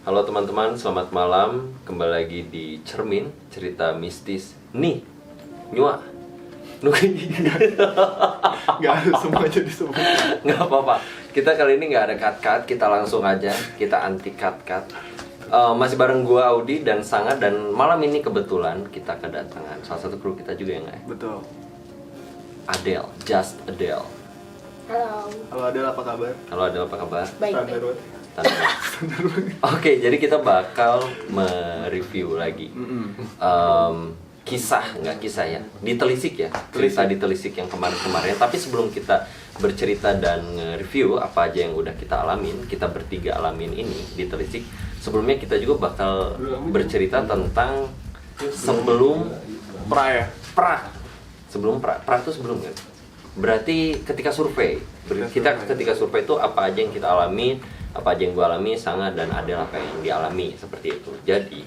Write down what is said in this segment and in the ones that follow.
Halo teman-teman, selamat malam. Kembali lagi di Cermin, cerita mistis. Nih, nyua. Gak harus semuanya disebut. Nggak apa-apa. Kita kali ini nggak ada cut-cut, kita langsung aja. Kita anti cut-cut. Masih bareng gua Audi dan Sanga. Dan malam ini kebetulan kita kedatangan salah satu kru kita juga ya nggak ya? Betul. Adele, Just Adele. Halo. Halo Adel, apa kabar? Halo Adele, apa kabar? Baik. Standar banget. Oke, jadi kita bakal mereview lagi kisah, nggak kisah ya, ditelisik ya, cerita ditelisik yang kemarin-kemarin. Tapi sebelum kita bercerita dan nge-review apa aja yang udah kita alamin, kita bertiga alamin ini ditelisik. Sebelumnya kita juga bakal bercerita tentang sebelum sebelum pra itu sebelum kan? Berarti ketika survei, ketika survei itu apa aja yang kita alami, apa aja yang gue alami, Sanga dan Adel apa yang dialami, seperti itu. Jadi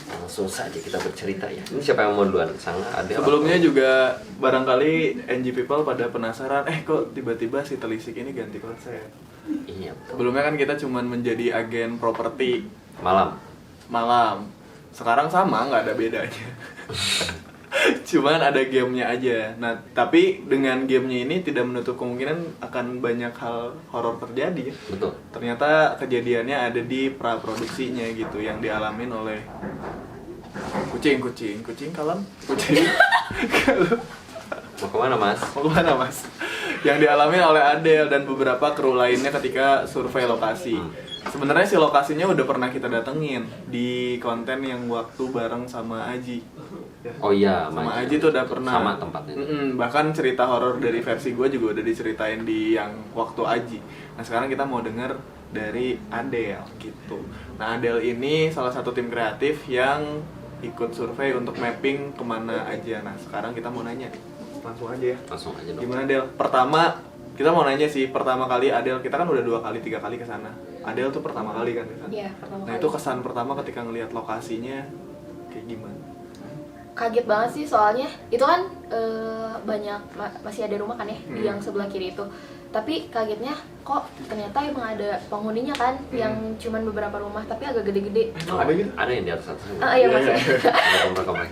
langsung saja kita bercerita ya. Ini siapa yang mau duluan? Sanga, Adel? Sebelumnya juga barangkali NG People pada penasaran, kok tiba-tiba si Telisik ini ganti konsep. Iya betul. Sebelumnya kan kita cuman menjadi agen properti Malam. Sekarang sama, nggak ada bedanya. Cuman ada gamenya aja. Nah, tapi dengan gamenya ini tidak menutup kemungkinan akan banyak hal horor terjadi. Betul. Ternyata kejadiannya ada di praproduksinya gitu, yang dialamin oleh kucing kalem. Mau kemana mas? Mau kemana mas? Yang dialami oleh Adele dan beberapa kru lainnya ketika survei lokasi. Sebenarnya si lokasinya udah pernah kita datengin di konten yang waktu bareng sama Aji. Oh iya, Sama Aji tuh udah pernah. Sama tempatnya. Bahkan cerita horor dari versi gue juga udah diceritain di yang waktu Aji. Nah sekarang kita mau denger dari Adele gitu. Nah Adele ini salah satu tim kreatif yang ikut survei untuk mapping kemana aja. Nah sekarang kita mau nanya nih, langsung aja ya. Langsung aja dong. Gimana Del? Pertama, kita mau nanya sih, pertama kali Adele, kita kan udah 3 kali ke sana. Adele tuh pertama kali kan ke sana. Iya, pertama Nah, kali. itu kesan pertama ketika ngelihat lokasinya kayak gimana? Kaget banget sih soalnya itu kan banyak masih ada rumah kan ya di yang sebelah kiri itu. Tapi kagetnya kok ternyata emang ada penghuninya kan yang cuman beberapa rumah tapi agak gede-gede. Oh, Ada gitu? Ada yang di atas atas. Iya masih.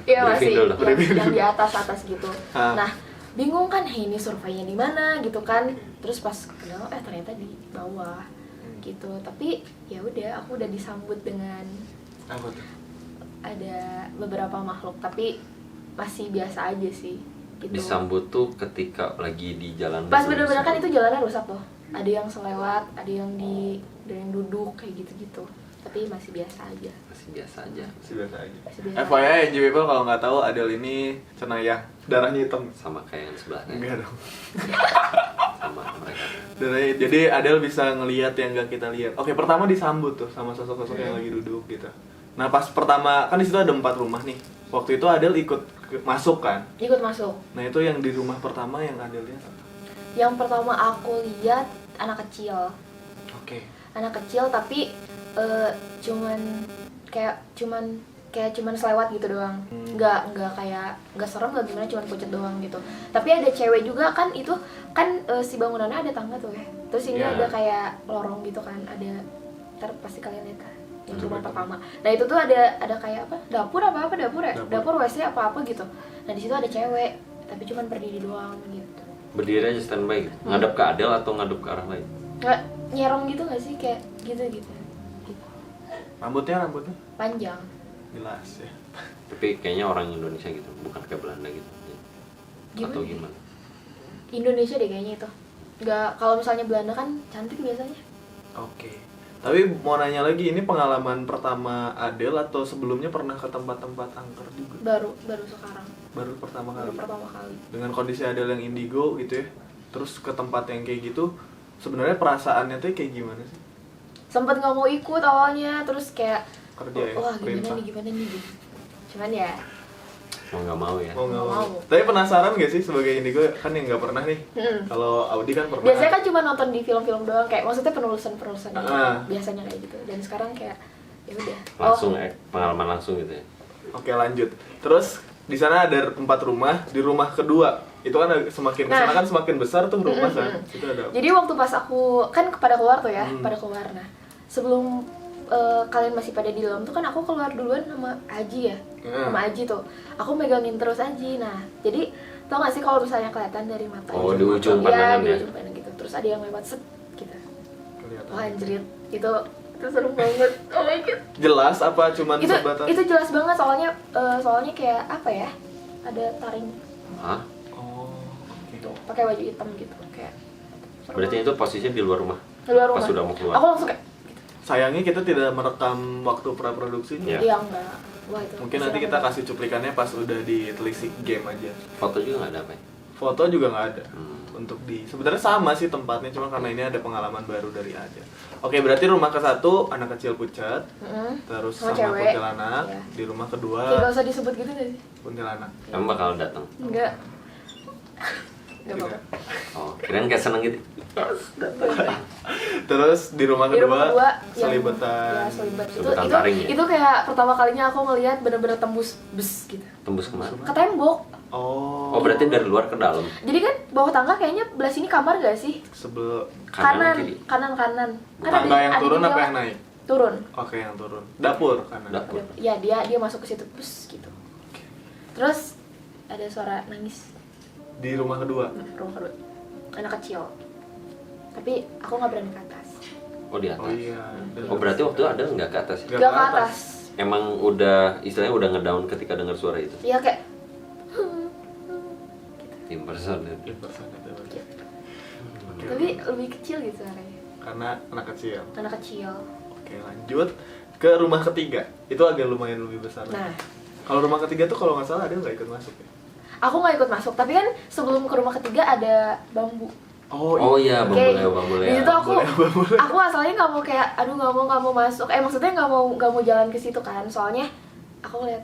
Iya masih. Dulu. Yang di atas gitu. Ah. Nah, bingung kan, ini surveinya di mana gitu kan. Terus pas kenal ternyata di bawah gitu. Tapi ya udah, aku udah disambut dengan Apa tuh? ada beberapa makhluk tapi masih biasa aja sih gitu. Disambut tuh ketika lagi di jalan. Pas bener-bener kan itu jalannya rusak tuh, ada yang selewat, ada yang duduk kayak gitu-gitu, tapi masih biasa aja. Masih biasa aja. Masih biasa aja. Masih biasa. FYI, NG People kalau nggak tahu Adele ini cenayang, darahnya hitam. Sama kayak yang sebelahnya. Enggak dong. Sama mereka. Jadi Adele bisa ngelihat yang nggak kita lihat. Oke, pertama disambut tuh sama sosok-sosok yang lagi duduk gitu. Nah pas pertama kan di situ ada 4 rumah nih. Waktu itu Adele ikut masuk kan. Ikut masuk. Nah itu yang di rumah pertama yang Adele lihat apa? Yang pertama aku lihat anak kecil. Oke. Anak kecil tapi cuman selewat gitu doang. Nggak serem, nggak gimana, cuman pucet doang gitu. Tapi ada cewek juga kan, itu kan si bangunannya ada tangga tuh ya. Terus ini ada kayak lorong gitu kan, ada, ntar pasti kalian lihat kan yang rumah pertama. Nah itu tuh ada kayak apa, dapur WC apa gitu. Nah di situ ada cewek tapi cuman berdiri doang gitu. Berdiri aja standby gitu. Ngadep ke Adele atau ngadep ke arah lain? Nggak nyerong gitu nggak sih, kayak gitu. Rambutnya Panjang. jelas ya. Tapi kayaknya orang Indonesia gitu, bukan kayak Belanda gitu. Atau gimana? Indonesia deh kayaknya itu. Nggak, kalau misalnya Belanda kan cantik biasanya. Oke. Tapi mau nanya lagi, ini pengalaman pertama Adele atau sebelumnya pernah ke tempat-tempat angker juga? Baru sekarang. Baru pertama kali. Dengan kondisi Adele yang indigo gitu ya. Terus ke tempat yang kayak gitu, sebenarnya perasaannya tuh kayak gimana sih? Sempet nggak mau ikut awalnya, terus kayak Kerja ya? wah Perintah. gimana nih gitu. Cuman ya Mau nggak mau ya? Mau nggak mau. Tapi penasaran gak sih sebagai indigo kan yang nggak pernah nih? Kalau Audi kan pernah. biasanya kan cuma nonton di film-film doang, kayak maksudnya penulisan gitu. Biasanya kayak gitu. Dan sekarang kayak ya udah. Langsung pengalaman langsung gitu ya? Oke lanjut. Terus di sana ada 4 rumah. Di rumah kedua itu kan semakin kesana kan semakin besar tuh rumah kan. Itu ada. Jadi waktu pas aku kan pada keluar tuh ya, pada keluar. Nah sebelum kalian masih pada di dalam tuh kan aku keluar duluan sama Aji ya. Sama Aji tuh. Aku megangin terus Aji. Nah, jadi tau gak sih kalau misalnya kelihatan dari mata Oh, Aji, di ujung pandangan di ya? ujung pandang gitu. Terus ada yang lewat set gitu. Kelihatan. Wah anjrit. Itu serem banget. Oh my god. Jelas apa cuman Itu sebatas? itu jelas banget soalnya kayak apa ya? Ada taring Hah? Oh, gitu. oke. Pakai baju hitam gitu kayak. serem Berarti banget. itu posisinya di luar rumah. Di luar rumah. Pas sudah mau keluar. Aku langsung kayak Sayangnya kita tidak merekam waktu praproduksinya. Iya. iya enggak. Wah itu. Mungkin nanti kita kasih cuplikannya pas udah ditelisik game aja. Foto juga nggak ada apa ya? Foto juga nggak ada. Hmm. Untuk sebenarnya sama sih tempatnya, cuma karena ini ada pengalaman baru dari Aja. Oke, berarti rumah ke-1 anak kecil pucat, terus Sama sama cewek. kuntilanak. Iya. Di rumah Kayak kedua gak usah disebut gitu gak sih? kuntilanak. Kamu bakal datang. Enggak. Enggak apa-apa. Oh, kirain kayak seneng gitu. Terus di rumah Di rumah kedua selibetan. ya selibet itu Selibetan taring ya? itu kayak pertama kalinya aku ngelihat bener-bener tembus bus gitu Tembus kemana? ke tembok. Oh, Oh, berarti dari luar ke dalam. Jadi kan bawah tangga kayaknya belah sini kamar gak sih? sebelum Kanan, kiri. kanan kan tangga yang turun di apa bawah. yang naik? Turun. Oke, yang turun. Dapur kanan. Dapur. Ya dia masuk ke situ bus gitu. Terus ada suara nangis. Di rumah kedua. Rumah kedua anak kecil. Tapi aku nggak berani ke atas. Oh, di atas. Oh iya. Oh, berarti waktu itu ada nggak ke atas? Nggak Gak ke ke atas. Emang udah istilahnya udah ngedown ketika dengar suara itu. Iya kayak Impersonate. Oke. tapi lebih kecil gitu suaranya. Karena anak kecil. Anak kecil. Oke, lanjut ke rumah ketiga. Itu agak lumayan lebih besar. Nah, Kalau rumah ketiga tuh kalau nggak salah ada nggak ikut masuk ya? aku nggak ikut masuk, tapi kan sebelum ke rumah ketiga ada bambu. Oh iya, Oke. Bang Bule. Di situ aku Boleh. aku asalnya nggak mau kayak aduh nggak mau masuk. Maksudnya nggak mau jalan ke situ kan. Soalnya aku lihat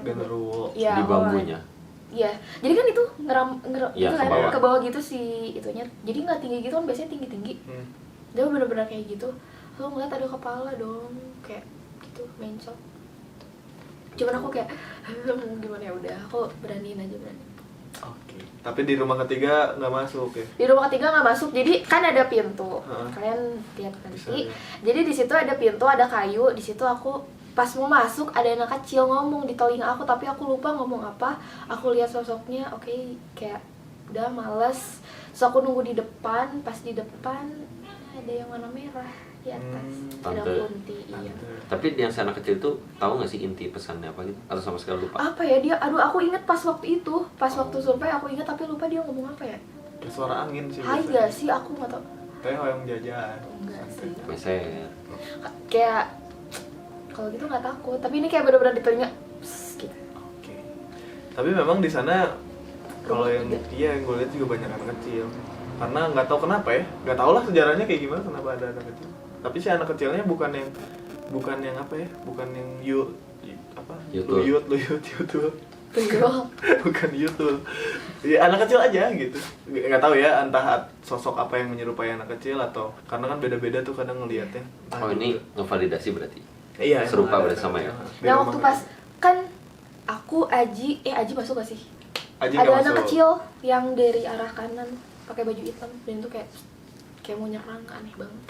Genderuwo. iya, Di aku bambunya. Iya. Jadi kan itu ngeram Iya, itu ke kan bawah. ke bawah gitu sih itunya. Jadi nggak tinggi gitu kan, biasanya tinggi-tinggi. Dia bener-bener kayak gitu. Aku ngeliat ada kepala dong, kayak gitu mencong. Cuman aku kayak gimana ya udah, aku beraniin aja berani. Oke. Tapi di rumah ketiga nggak masuk ya? Di rumah ketiga nggak masuk, jadi kan ada pintu. Heeh. Kalian lihat Bisa, nanti. ya. Jadi di situ ada pintu, ada kayu. Di situ aku pas mau masuk ada anak kecil ngomong di telinga aku, tapi aku lupa ngomong apa. Aku lihat sosoknya, oke, kayak udah males. So aku nunggu di depan, pas di depan ada yang warna merah di atas. Ada Tante. kunti, iya. Tapi yang si anak kecil itu tahu nggak sih inti pesannya apa gitu? Atau sama sekali lupa? Apa ya dia? Aduh, aku inget pas waktu itu, pas waktu survei aku inget, tapi lupa dia ngomong apa ya. Kayak suara angin sih. Hai biasanya. gak sih? Aku nggak tau. Kayak hoyong jajan. Enggak sih. Meser. Kayak kalau gitu nggak takut, tapi ini kayak bener-bener di telinga pss, gitu. Oke. Tapi memang di sana kalau Rumah yang ketiga. iya yang gue lihat juga banyak anak kecil. Karena nggak tahu kenapa ya, nggak tahu lah sejarahnya kayak gimana kenapa ada anak kecil. Tapi si anak kecilnya bukan yang apa ya, bukan yang Yutul. yutul. Tunggu. Bukan yutul. Ya, anak kecil aja gitu. Nggak tahu ya entah sosok apa yang menyerupai anak kecil atau karena kan beda-beda tuh kadang ngelihatnya. Entah Oh, ini juga. ngevalidasi berarti. Iya, serupa emang ada. berarti sama ya? Di Nah rumah waktu kedua. pas kan aku Aji masuk gak sih? Aji Ada nggak anak masuk. kecil yang dari arah kanan pakai baju hitam dan itu kayak mau nyerang, aneh banget.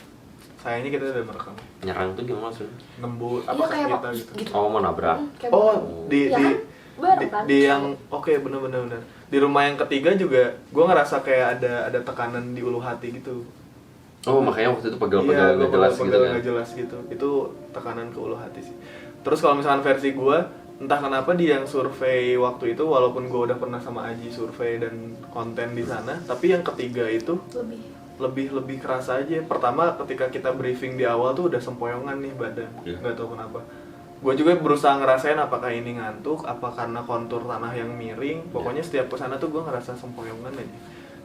Sayangnya kita udah merekam. Nyerang tuh gimana maksudnya? Nembus apa Iya kayak kita mau gitu. Oh, mau nabrak. Kayak Oh, mau- di Iya di kan? Bareng di, kan? di yang oke bener. Di rumah yang ketiga juga gue ngerasa kayak ada tekanan di ulu hati gitu. Oh, makanya waktu itu Iya, pegel-pegel gua gak jelas gitu pegel-pegel kan. nggak jelas gitu. Itu tekanan ke ulu hati sih. Terus kalau misalkan versi gue, entah kenapa di yang survei waktu itu, walaupun gue udah pernah sama Aji survei dan konten di sana, tapi yang ketiga itu lebih kerasa aja. Pertama ketika kita briefing di awal tuh udah sempoyongan nih badan, Iya. nggak tahu kenapa. Gue juga berusaha ngerasain apakah ini ngantuk, apa karena kontur tanah yang miring. Pokoknya setiap kesana tuh gue ngerasa sempoyongan aja.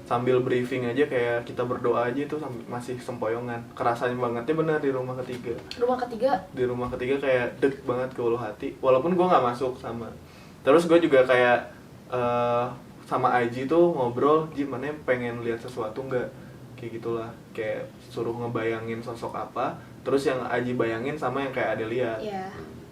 Sambil briefing aja kayak kita berdoa aja itu masih sempoyongan. Kerasanya bangetnya benar di rumah ketiga. Rumah ketiga Di rumah ketiga kayak dek banget ke ulu hati. Walaupun gue nggak masuk sama. Terus gue juga kayak sama Aji tuh ngobrol, Ji mana pengen lihat sesuatu nggak? Kayak gitulah. Kayak suruh ngebayangin sosok apa. Terus yang Aji bayangin sama yang kayak Adelia. ya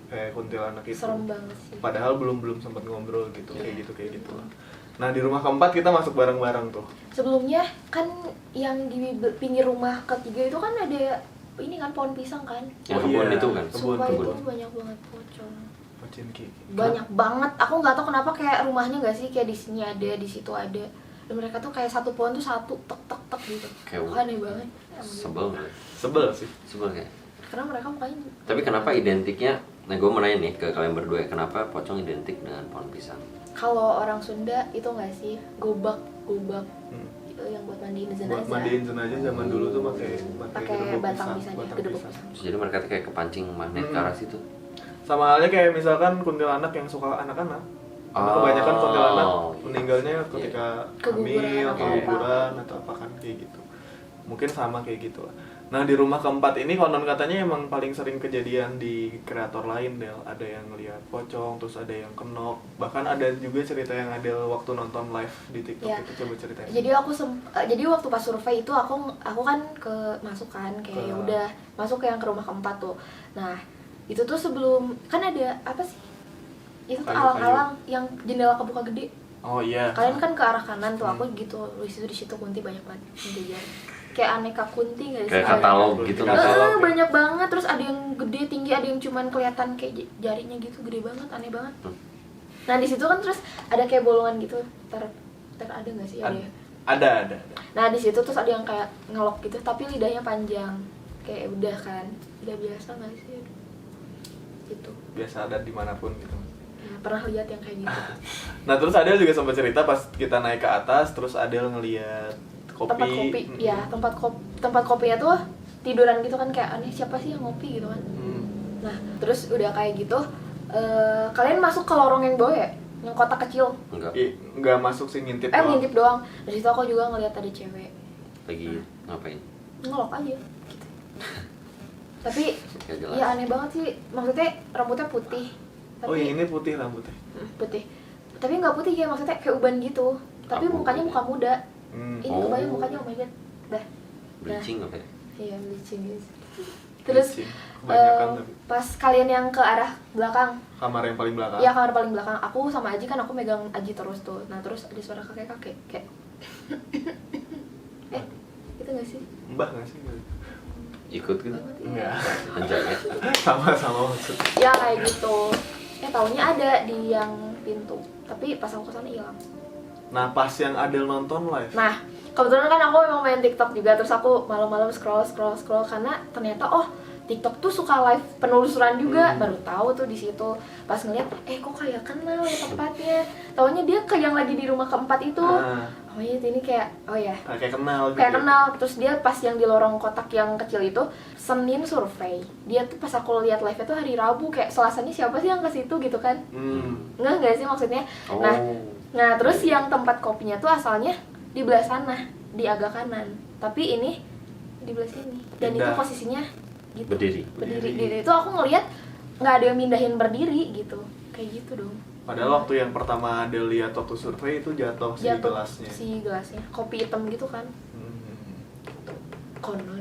Kayak kuntilanak itu. serem banget sih. Padahal belum sempat ngobrol gitu, Iya. kayak gitu lah. Nah di rumah keempat kita masuk bareng-bareng tuh. Sebelumnya kan yang di pinggir rumah ketiga itu kan ada ini kan pohon pisang kan. Yang kebun itu kan. Sumpah Kebun. itu banyak banget pocong. Pocinki. Banyak banget. Aku nggak tahu kenapa kayak rumahnya nggak sih kayak di sini ada, di situ ada. Dan mereka tuh kayak satu pohon tuh satu tek tek tek gitu. Kayak Aneh banget. Sebel nggak? Sebel sih. Sebel kayak. Karena mereka mukanya. Tapi kenapa identiknya? Nah, gue mau nanya nih ke kalian berdua, kenapa pocong identik dengan pohon pisang? Kalau orang Sunda itu nggak sih gobak itu yang buat mandiin Buat jenazah. mandiin jenazah zaman dulu tuh pakai Pakai batang pisang ya, batang gedebuk pisang. pisang. Jadi mereka tuh kayak kepancing magnet ke arah situ. Sama halnya kayak misalkan kuntilanak yang suka anak-anak. Karena Oh, kebanyakan kuntilanak iya. meninggalnya ketika Keguguran hamil, atau keguguran atau apa kan kayak gitu. Mungkin sama kayak gitu lah. Nah di rumah keempat ini konon katanya emang paling sering kejadian di kreator lain Del. Ada yang ngeliat pocong, terus ada yang kenok. Bahkan ada juga cerita yang Adel waktu nonton live di TikTok Ya. itu coba ceritain. Jadi waktu pas survei itu aku kan masuk kan kayak ya udah masuk ke yang ke rumah keempat tuh. Nah itu tuh sebelum kan ada apa sih? Itu tuh Kayu-kayu. alang-alang yang jendela kebuka gede. Oh iya. Kalian kan ke arah kanan tuh, aku gitu. Di situ kunti banyak banget jajan. Kayak aneka kunti nggak sih? Kayak katalog gitu kan. Katalog, ya. Banyak banget. Terus ada yang gede tinggi, ada yang cuman kelihatan kayak jarinya gitu, gede banget, aneh banget. Nah di situ kan terus ada kayak bolongan gitu. Ntar ada nggak sih? Ada. Ya? Ada. Nah di situ terus ada yang kayak ngelok gitu, tapi lidahnya panjang. Kayak udah kan, udah biasa nggak sih? Gitu. Biasa ada dimanapun gitu. Ya, pernah lihat yang kayak gitu. Nah terus Adel juga sempat cerita pas kita naik ke atas, terus Adel ngeliat Tempat kopi, ya tempat kopinya tuh tiduran gitu kan, kayak aneh, siapa sih yang ngopi gitu kan. Nah terus udah kayak gitu, kalian masuk ke lorong yang bawah ya, yang kotak kecil. Nggak masuk sih, ngintip doang. Ngintip doang. Dari situ aku juga ngeliat ada cewek Lagi ngapain? ngelok aja gitu. Tapi Gak jelas. ya aneh banget sih, maksudnya rambutnya putih. Tapi, Oh yang ini putih rambutnya. putih. Tapi nggak putih kayak maksudnya kayak uban gitu. Tapi Abu mukanya gitu. muka muda. Ini Oh. kebayang mukanya, oh my god. Dah. Bleaching apa ya? Iya, bleaching guys. Terus Bleaching. Kebanyakan tapi. pas kalian yang ke arah belakang, Kamar yang paling belakang. iya kamar paling belakang, aku sama Aji kan, aku megang Aji terus tuh. Nah terus ada suara kakek-kakek kayak itu nggak sih? Mbah nggak sih? Ikut gitu? Enggak. Penjaga. Sama maksud. Ya kayak gitu. Taunya ada di yang pintu, tapi pas aku kesana hilang. Nah pas yang Adel nonton live. Nah kebetulan kan aku memang main TikTok juga, terus aku malam-malam scroll karena ternyata TikTok tuh suka live penelusuran juga. Baru tahu tuh di situ pas ngeliat kok kayak kenal ya tempatnya. Taunya dia kayak yang lagi di rumah keempat itu. Oh iya ini kayak Kayak kenal gitu. kayak kenal. Terus dia pas yang di lorong kotak yang kecil itu Senin survei. Dia tuh pas aku lihat live-nya tuh hari Rabu, kayak Selasanya siapa sih yang ke situ gitu kan. Enggak sih maksudnya. Oh. Nah terus yang tempat kopinya tuh asalnya di belah sana, di agak kanan. Tapi ini di belah sini. Dan Pindah. itu posisinya gitu. Berdiri itu aku ngelihat nggak ada yang mindahin berdiri gitu. Kayak gitu dong. Padahal waktu yang pertama Adel lihat waktu survei itu jatuh si gelasnya. Si gelasnya. Kopi hitam gitu kan. Konon.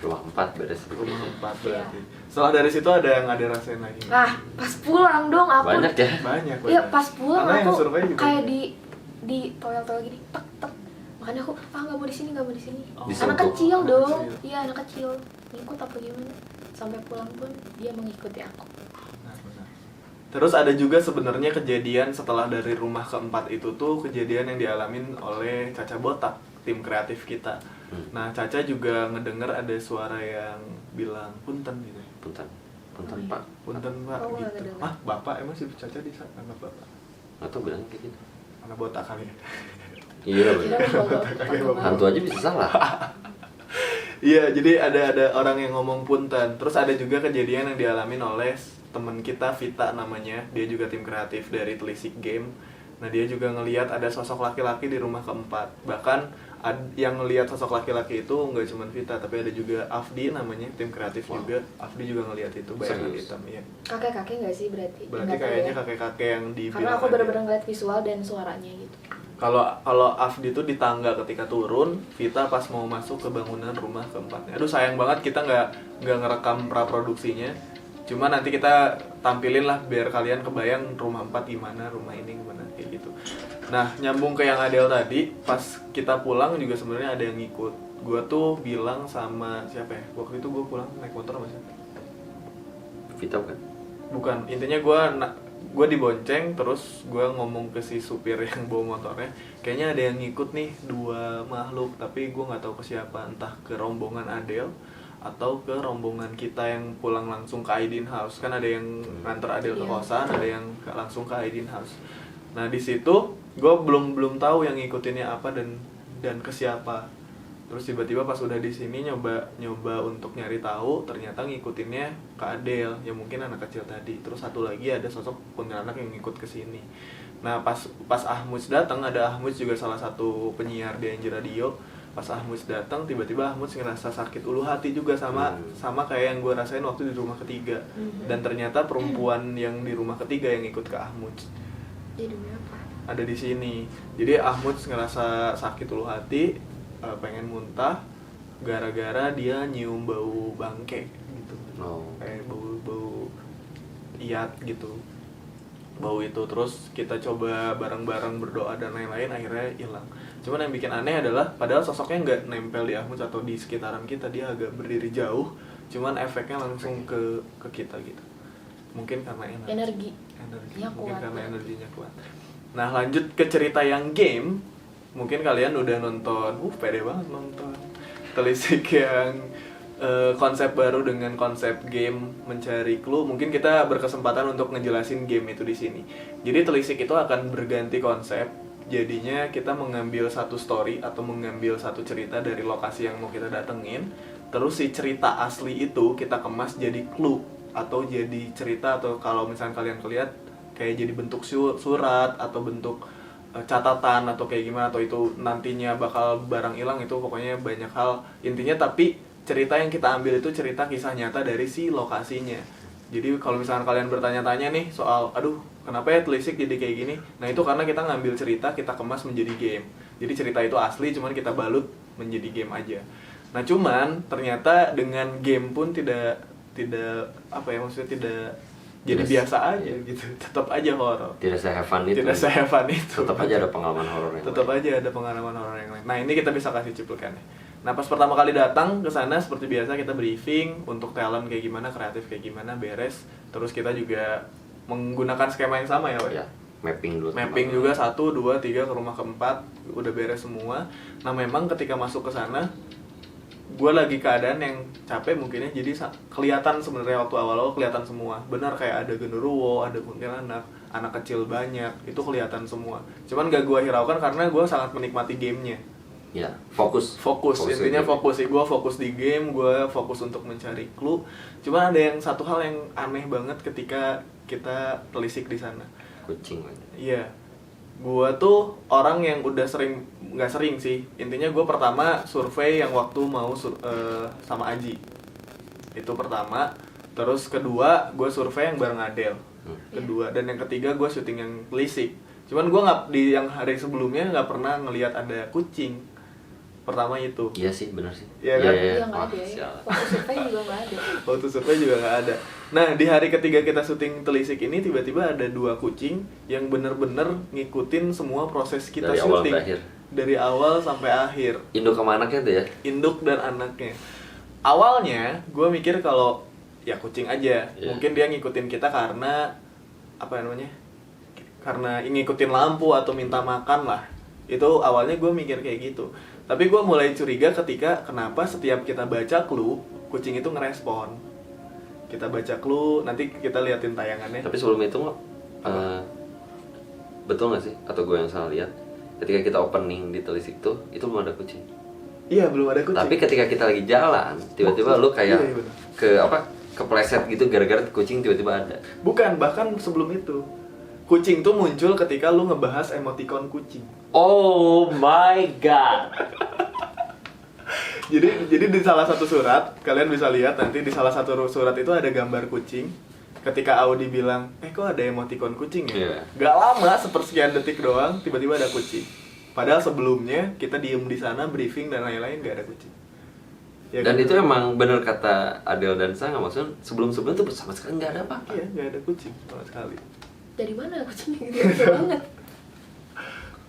Rumah 4 beres. Rumah 4 berarti. Setelah dari situ ada yang ada rasain lagi. Pas pulang dong aku. Banyak ya? Banyak. Iya pas pulang Karena yang aku survei juga kayak di toel-toel gini tek. Makanya aku nggak mau di sini. Disentuh. Anak kecil Anak dong. kecil. Iya anak kecil. Ngikut apa gimana? Sampai pulang pun dia mengikuti aku. Benar. Terus ada juga sebenarnya kejadian setelah dari rumah keempat itu tuh kejadian yang dialamin oleh Caca Botak, tim kreatif kita. Nah Caca juga ngedenger ada suara yang bilang punten gitu. Punten Oh, iya. Pak. Punten Pak Oh, nggak gitu. kedengar. Bapak emang si Caca di sana anak bapak. Atau bilang kayak gitu. Anak botak kali ya. Iya Kira bener. bawa Hantu aja bisa salah. Iya, jadi ada orang yang ngomong punten. Terus ada juga kejadian yang dialamin oleh teman kita Vita namanya. Dia juga tim kreatif dari Telisik Game. Nah, dia juga ngelihat ada sosok laki-laki di rumah keempat. Bahkan yang ngelihat sosok laki-laki itu nggak cuma Vita, tapi ada juga Afdi namanya, tim kreatif juga. Afdi juga ngelihat itu bayangan Serius? hitam ya. Kakek-kakek nggak sih berarti? Berarti Nggak tahu kayaknya ya. kakek-kakek yang dibilang. Karena aku ada. bener-bener ngeliat visual dan suaranya gitu. Kalau Afdi tuh di tangga ketika turun, Vita pas mau masuk ke bangunan rumah keempatnya. Aduh sayang banget kita nggak ngerekam praproduksinya. Cuma nanti kita tampilin lah biar kalian kebayang rumah 4 gimana, rumah ini gimana kayak gitu. Nah nyambung ke yang Adel tadi, pas kita pulang juga sebenarnya ada yang ngikut gue tuh bilang sama siapa ya, waktu itu gue pulang naik motor sama siapa? Vita kan? Bukan, intinya gue dibonceng, terus gue ngomong ke si supir yang bawa motornya, kayaknya ada yang ngikut nih 2 makhluk, tapi gue nggak tahu ke siapa, entah ke rombongan Adele atau ke rombongan kita yang pulang langsung ke Aidin House. Kan ada yang nganter Adele ke kosan, ada yang langsung ke Aidin House. Nah di situ gue belum tahu yang ngikutinnya apa dan ke siapa. Terus tiba-tiba pas udah di sini nyoba untuk nyari tahu, ternyata ngikutinnya ke Adele, yang mungkin anak kecil tadi. Terus satu lagi ada sosok kuntilanak yang ngikut ke sini. Nah pas Ahmuz datang, ada Ahmuz juga salah satu penyiar di Anji Radio. Pas Ahmuz datang, tiba-tiba Ahmuz ngerasa sakit ulu hati juga sama kayak yang gue rasain waktu di rumah ketiga. Dan ternyata perempuan yang di rumah ketiga yang ikut ke Ahmuz. Jadi apa? Ada di sini. Jadi Ahmuz ngerasa sakit ulu hati, pengen muntah gara-gara dia nyium bau bangke gitu. Kayak bau iat gitu. Bau itu, terus kita coba bareng-bareng berdoa dan lain-lain, akhirnya hilang. Cuman yang bikin aneh adalah padahal sosoknya nggak nempel di Ahmuz atau di sekitaran kita, dia agak berdiri jauh, cuman efeknya langsung ke kita gitu. Mungkin karena energi mungkin karena energinya kuat. Nah lanjut ke cerita yang game, mungkin kalian udah nonton, pede banget nonton telisik yang konsep baru dengan konsep game mencari clue. Mungkin kita berkesempatan untuk ngejelasin game itu di sini. Jadi telisik itu akan berganti konsep. Jadinya kita mengambil satu story atau mengambil satu cerita dari lokasi yang mau kita datengin. Terus si cerita asli itu kita kemas jadi clue atau jadi cerita, atau kalau misalnya kalian lihat kayak jadi bentuk surat atau bentuk catatan atau kayak gimana, atau itu nantinya bakal barang hilang, itu pokoknya banyak hal intinya. Tapi cerita yang kita ambil itu cerita kisah nyata dari si lokasinya. Jadi kalau misalnya kalian bertanya-tanya nih soal aduh kenapa ya telisik jadi kayak gini, nah itu karena kita ngambil cerita, kita kemas menjadi game. Jadi cerita itu asli, cuman kita balut menjadi game aja. Nah cuman ternyata dengan game pun tidak apa ya, maksudnya tidak jadi biasa aja gitu, tetap aja horor. Tidak se-have fun itu. Tetap aja ada pengalaman horor yang Tetap aja ada pengalaman horor yang lain. Nah ini kita bisa kasih cuplikannya. Nah pas pertama kali datang ke sana, seperti biasa kita briefing untuk talent kayak gimana, kreatif kayak gimana, beres. Terus kita juga menggunakan skema yang sama ya, Pak? Ya, mapping dulu. Mapping juga 1, 2, 3 ke rumah keempat, udah beres semua. Nah memang ketika masuk ke sana, gue lagi keadaan yang capek mungkinnya, jadi kelihatan sebenarnya waktu awal-awal kelihatan semua. Benar kayak ada genderuwo, ada kuntilanak, anak kecil banyak, itu kelihatan semua. Cuman gak gue hiraukan karena gue sangat menikmati gamenya. Ya, fokus Intinya fokus sih, gue fokus di game, gue fokus untuk mencari clue. Cuma ada yang satu hal yang aneh banget ketika kita telisik di sana. Kucing. Iya, gue tuh orang yang udah nggak sering sih. Intinya gue pertama survei yang waktu mau sama Aji, itu pertama. Terus kedua gue survei yang bareng Adele, kedua. Dan yang ketiga gue syuting yang telisik. Cuman gue di yang hari sebelumnya nggak pernah ngelihat ada kucing. Pertama itu. Iya sih, benar sih. Iya kan? Iya nggak ada ya. Waktu survei juga nggak ada. Waktu survei juga nggak ada. Nah di hari ketiga kita syuting telisik ini tiba-tiba ada 2 kucing yang bener-bener ngikutin semua proses kita dari syuting. Awal dari awal sampai akhir. Induk sama anaknya tuh ya? Induk dan anaknya. Awalnya gue mikir kalau ya kucing aja. Mungkin dia ngikutin kita karena apa namanya? Karena ngikutin lampu atau minta makan lah. Itu awalnya gue mikir kayak gitu. Tapi gue mulai curiga ketika kenapa setiap kita baca clue, kucing itu ngerespon. Kita baca clue, nanti kita liatin tayangannya. Tapi sebelum itu betul nggak sih? Atau gue yang salah lihat? Ketika kita opening di telisik tuh, itu belum ada kucing. Iya, belum ada kucing. Tapi ketika kita lagi jalan, tiba-tiba lu kayak kepleset gitu gara-gara kucing tiba-tiba ada. Bukan, bahkan sebelum itu. Kucing tuh muncul ketika lu ngebahas emoticon kucing. Oh my god. Jadi di salah satu surat, kalian bisa lihat nanti di salah satu surat itu ada gambar kucing. Ketika Audi bilang, kok ada emoticon kucing ya? Yeah. Gak lama, sepersekian detik doang, tiba-tiba ada kucing. Padahal sebelumnya kita diem di sana, briefing dan lain-lain, gak ada kucing. Ya, dan gitu. itu emang bener kata Adele dan Sanga, maksudnya sebelum-sebelumnya tuh sama sekali gak ada apa-apa. Iya, gak ada kucing sama sekali. Dari mana kucingnya gitu banget?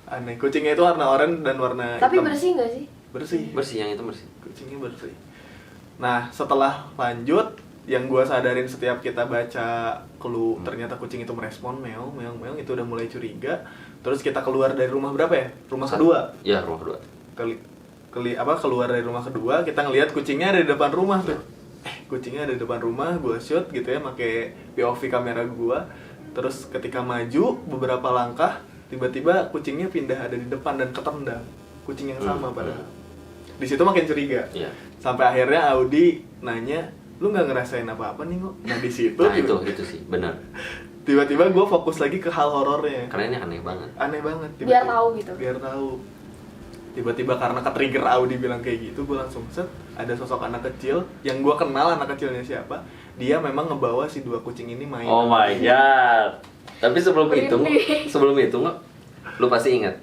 Aneh, kucingnya itu warna oranye dan warna Tapi hitam. bersih nggak sih? bersih. Bersih, yang itu bersih. Kucingnya bersih. Nah, setelah lanjut, yang gua sadarin setiap kita baca clue ternyata kucing itu merespon meong meong meong, itu udah mulai curiga. Terus kita keluar dari rumah berapa ya? Rumah kedua. Ya, rumah kedua. Keluar dari rumah kedua, kita ngelihat kucingnya ada di depan rumah tuh. Kucingnya ada di depan rumah, gua shoot gitu ya, pakai POV kamera gua. Terus ketika maju beberapa langkah, tiba-tiba kucingnya pindah ada di depan dan ketendang. Kucing yang sama padahal. Di situ makin curiga. Iya. Sampai akhirnya Audi nanya, "Lu nggak ngerasain apa-apa nih kok?" Nah di situ Nah, itu sih, benar. tiba-tiba gue fokus lagi ke hal horornya. Karena ini aneh banget. Aneh banget. Biar tahu gitu. Biar tahu. Tiba-tiba karena ke-trigger Audi bilang kayak gitu, gue langsung set, ada sosok anak kecil yang gue kenal anak kecilnya siapa. Dia memang ngebawa si 2 kucing ini main. Oh my god. Tapi sebelum Merinding. itu nggak, lu pasti ingat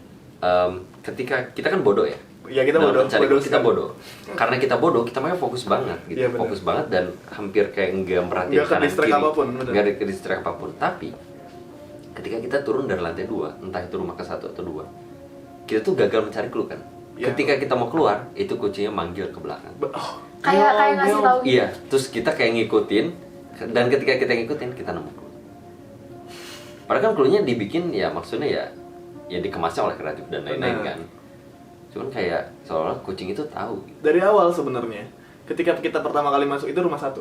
ketika kita kan bodoh ya. Ya kita Dalam bodoh, mencari clue kita sekali. bodoh. Karena kita bodoh, kita makanya fokus banget gitu. Iya, benar. Fokus banget dan hampir kayak nggak merhatiin Nggak ke-distract apapun, benar. Nggak ada ke-distract apapun. Tapi ketika kita turun dari lantai 2, entah itu rumah ke-1 atau 2, kita tuh gagal mencari clue kan. Iya. Ketika kita mau keluar, itu kucingnya manggil ke belakang. Kayak ngasih tahu gitu. Iya, terus kita kayak ngikutin, dan ketika kita ngikutin, kita nemu clue. Padahal kan clue-nya dibikin ya, maksudnya ya dikemasnya oleh kreatif dan lain-lain Benar. kan. Cuman kayak seolah kucing itu tahu. Dari awal sebenarnya, ketika kita pertama kali masuk itu rumah 1.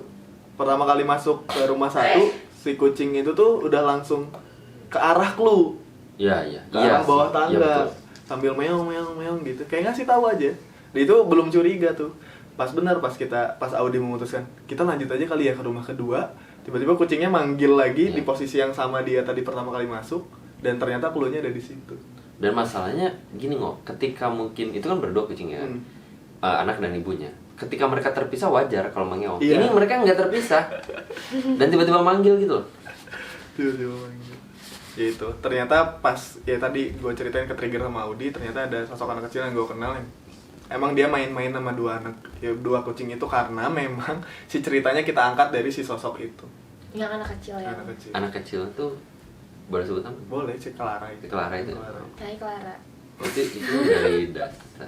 Pertama kali masuk ke rumah 1, si kucing itu tuh udah langsung ke arah clue. Iya. Ke arah bawah sih. tangga. Iya, betul. Sambil meong meong meong gitu. Kayak ngasih tahu aja. Dan itu belum curiga tuh. Pas Audi memutuskan, kita lanjut aja kali ya ke rumah kedua. Tiba-tiba kucingnya manggil lagi Iya. di posisi yang sama dia tadi pertama kali masuk, dan ternyata clue-nya ada di situ. Dan masalahnya gini kok, ketika mungkin itu kan berdua kucingnya, anak dan ibunya. Ketika mereka terpisah wajar kalau mengeong. Iya. Ini mereka nggak terpisah dan tiba-tiba manggil gitu loh. Tiba-tiba manggil. Ya itu, ternyata pas ya tadi gue ceritain ke trigger sama Audi, ternyata ada sosok anak kecil yang gue kenal yang emang dia main-main sama 2 kucing itu karena memang si ceritanya kita angkat dari si sosok itu. Yang anak kecil ya. Anak kecil. Anak kecil tuh boleh sebut nama? Boleh si Clara itu. Clara itu. Hai Clara. Itu dari data.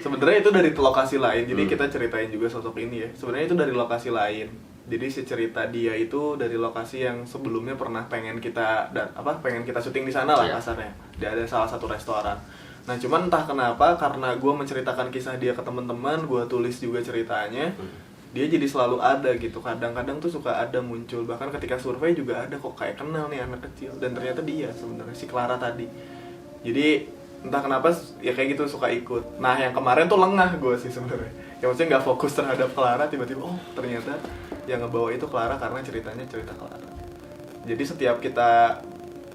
Sebenarnya itu dari lokasi lain, jadi kita ceritain juga sosok ini ya. Sebenarnya itu dari lokasi lain. Jadi si cerita dia itu dari lokasi yang sebelumnya pernah pengen kita syuting di sana lah kasarnya. Dia ada salah satu restoran. Nah cuman entah kenapa karena gue menceritakan kisah dia ke teman-teman, gue tulis juga ceritanya, dia jadi selalu ada gitu. Kadang-kadang tuh suka ada muncul, bahkan ketika survei juga ada kok kayak kenal nih anak kecil, dan ternyata dia sebenarnya si Clara tadi. Jadi entah kenapa ya kayak gitu suka ikut. Nah yang kemarin tuh lengah gue sih sebenarnya. Ya maksudnya nggak fokus terhadap Clara, tiba-tiba oh ternyata yang ngebawa itu Clara karena ceritanya cerita Clara. Jadi setiap kita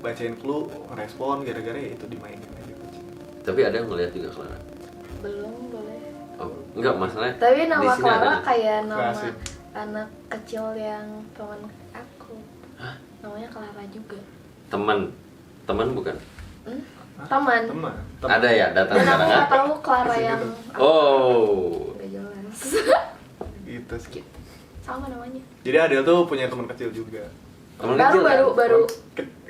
bacain clue, respon gara-gara ya itu dimainin aja kucing. Tapi ada yang ngeliat juga Clara. Belum boleh. Oh, enggak masalahnya. Tapi di nama sini Clara ada. kayak nama Kasih. anak kecil yang teman aku. Namanya Clara juga. Teman bukan. Teman. Teman. Ada ya data Dan aku sekarang. nggak tahu Clara Kasih yang gitu. Oh. udah jelas. Gitu sih. Sama namanya. Jadi Adel tuh punya teman kecil juga. Teman kecil kan? Baru.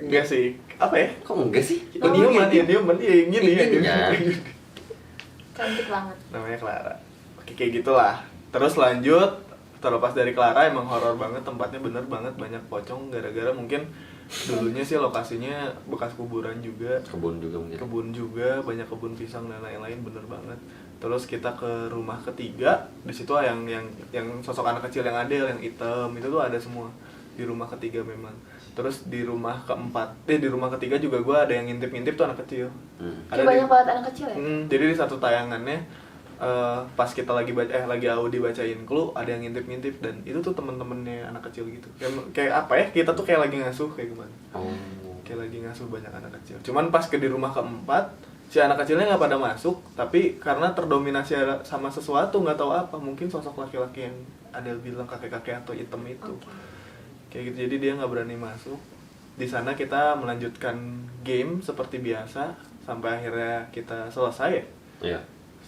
Enggak sih. Apa ya? Kok enggak sih? Newman ya gini ya. Ininya. Cantik banget. Namanya Clara. Oke kayak gitulah. Terus lanjut, terlepas dari Clara emang horor banget, tempatnya bener banget banyak pocong gara-gara mungkin dulunya sih lokasinya bekas kuburan juga. Kebun juga mungkin. Kebun juga, banyak kebun pisang dan lain-lain, bener banget. Terus kita ke rumah ketiga, di situ yang sosok anak kecil yang Adel, yang hitam itu tuh ada semua di rumah ketiga memang. Terus di rumah di rumah ketiga juga gue ada yang ngintip-ngintip tuh anak kecil. Ada banyak banget anak kecil ya. Jadi di satu tayangannya pas kita lagi Audi bacain clue, ada yang ngintip-ngintip dan itu tuh temen-temennya anak kecil gitu. Kayak apa ya? Kita tuh kayak lagi ngasuh kayak gimana? Oh. Kayak lagi ngasuh banyak anak kecil. Cuman pas di rumah keempat, si anak kecilnya nggak pada masuk, tapi karena terdominasi sama sesuatu nggak tahu apa, mungkin sosok laki-laki yang ada bilang kakek-kakek atau hitam itu. Kayak gitu, jadi dia nggak berani masuk. Di sana kita melanjutkan game seperti biasa sampai akhirnya kita selesai ya. Iya.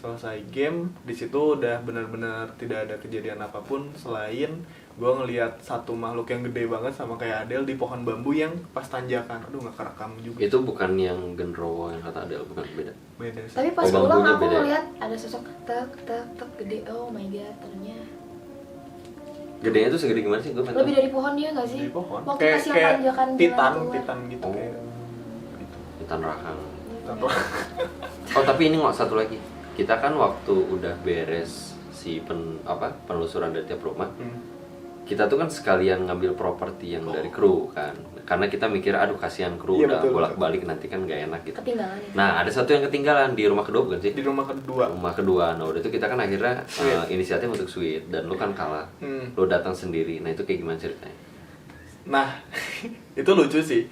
Selesai game, di situ udah benar-benar tidak ada kejadian apapun selain gue ngelihat satu makhluk yang gede banget sama kayak Adele di pohon bambu yang pas tanjakan. Aduh nggak kerekam juga. Itu bukan yang genderuwo yang kata Adele, bukan, beda. Beda sih. Tapi pas Oh, pulang bambunya aku beda ya? ngeliat ada sosok tek tek tek gede. Oh my god, ternyata Gedenya tuh segede gimana sih? Gue pengen lebih tahu. dari pohonnya nggak sih? Di pohon. Waktu Kayak pas yang tanjakan titan, jalan titan gitu Oh. kayak. Gitu. Titan Rakang. Atau Oh tapi ini nggak satu lagi. Kita kan waktu udah beres si penelusuran dari tiap rumah, kita tuh kan sekalian ngambil properti yang dari kru kan, karena kita mikir aduh kasihan kru Iya, udah betul, bolak-balik nanti kan nggak enak gitu. ketinggalan itu. Nah ada satu yang ketinggalan di rumah kedua bukan sih? di rumah kedua. Rumah kedua, nah udah itu kita kan akhirnya Sweet. inisiatif untuk sweet dan lu kan kalah, lu datang sendiri. Nah itu kayak gimana ceritanya? Nah, itu lucu sih.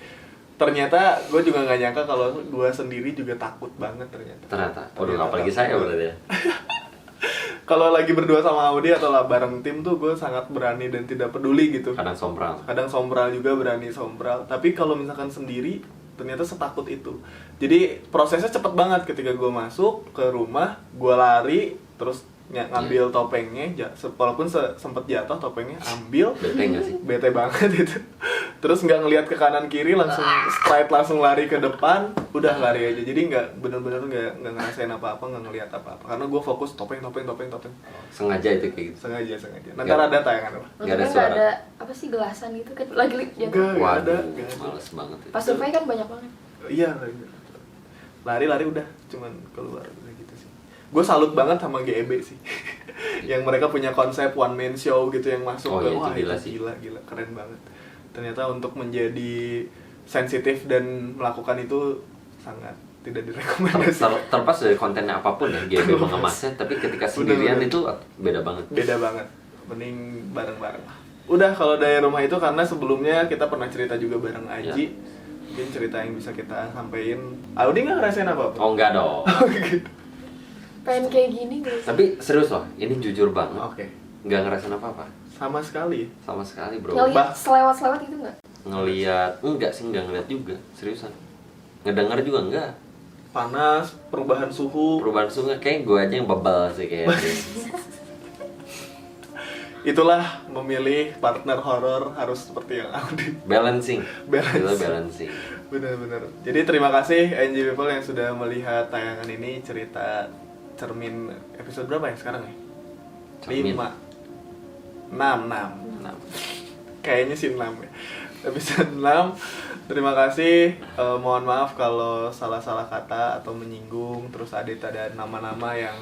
Ternyata gue juga nggak nyangka kalau gue sendiri juga takut banget ternyata. Ternyata, waduh apalagi saya berarti ya. Kalau lagi berdua sama Audi atau lah bareng tim tuh gue sangat berani dan tidak peduli gitu. Kadang sompral. Kadang sombral juga, berani sombral. Tapi kalau misalkan sendiri ternyata setakut itu. Jadi prosesnya cepet banget. Ketika gue masuk ke rumah, gue lari terus ngambil topengnya, walaupun sempet jatuh topengnya, ambil. Bete nggak sih? Bete banget itu. Terus nggak ngelihat ke kanan kiri, langsung straight, langsung lari ke depan, udah lari aja. Jadi nggak bener-bener nggak ngerasain apa-apa, nggak ngelihat apa-apa. Karena gue fokus topeng. Sengaja itu kayak gitu. Sengaja. Nanti ada tayangan apa? Nggak ada Untungnya suara. ada apa sih gelasan gitu kan lagi jatuh. Nggak ada. Waduh, males banget itu. Pas survei kan banyak banget. Iya, lari udah, cuman keluar udah gitu sih. Gue salut banget sama GEB sih, yang mereka punya konsep one man show gitu yang masuk Oh, ke iya, itu wah gila itu sih. gila, keren banget. Ternyata untuk menjadi sensitif dan melakukan itu sangat tidak direkomendasikan. Terlepas dari kontennya apapun ya, GB mengemasnya, tapi ketika sendirian Bener-bener. itu beda banget. Beda banget, mending bareng-bareng lah. Udah kalau dari rumah itu karena sebelumnya kita pernah cerita juga bareng Aji. Ya. Mungkin cerita yang bisa kita sampein. Audi nggak ngerasain apa-apa? Oh enggak dong. Gitu. Pengen kayak gini guys. Tapi serius loh, ini jujur banget. Oke. Nggak ngerasain apa-apa. Sama sekali. Sama sekali bro. Ngeliat selewat-selewat gitu nggak? Ngeliat, enggak sih, nggak ngeliat juga. Seriusan. Ngedenger juga enggak. Panas, perubahan suhu. Perubahan suhu kayak gue aja yang bebal sih kayaknya. Itulah memilih partner horor harus seperti yang Audi. Balancing. Balancing. Kita balancing. Bener-bener. Jadi terima kasih NG People yang sudah melihat tayangan ini, cerita cermin episode berapa ya sekarang ya? Cermin. 5 6 Kayaknya sih 6 ya. Episode 6. Terima kasih. Mohon maaf kalau salah-salah kata atau menyinggung. Terus ada nama-nama yang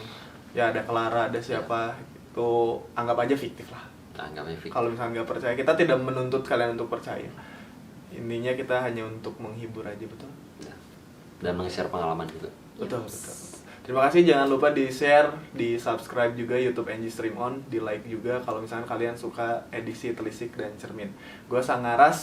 ya ada Clara, ada siapa. Itu anggap aja fiktif lah. Anggapnya fiktif. Kalau misalnya nggak percaya, kita tidak menuntut kalian untuk percaya. Intinya kita hanya untuk menghibur aja, betul? Ya. Dan meng-share pengalaman juga. Betul. Terima kasih, jangan lupa di-share, di-subscribe juga YouTube NG Stream On, di-like juga kalau misalnya kalian suka edisi telisik dan cermin. Gue Sangaras,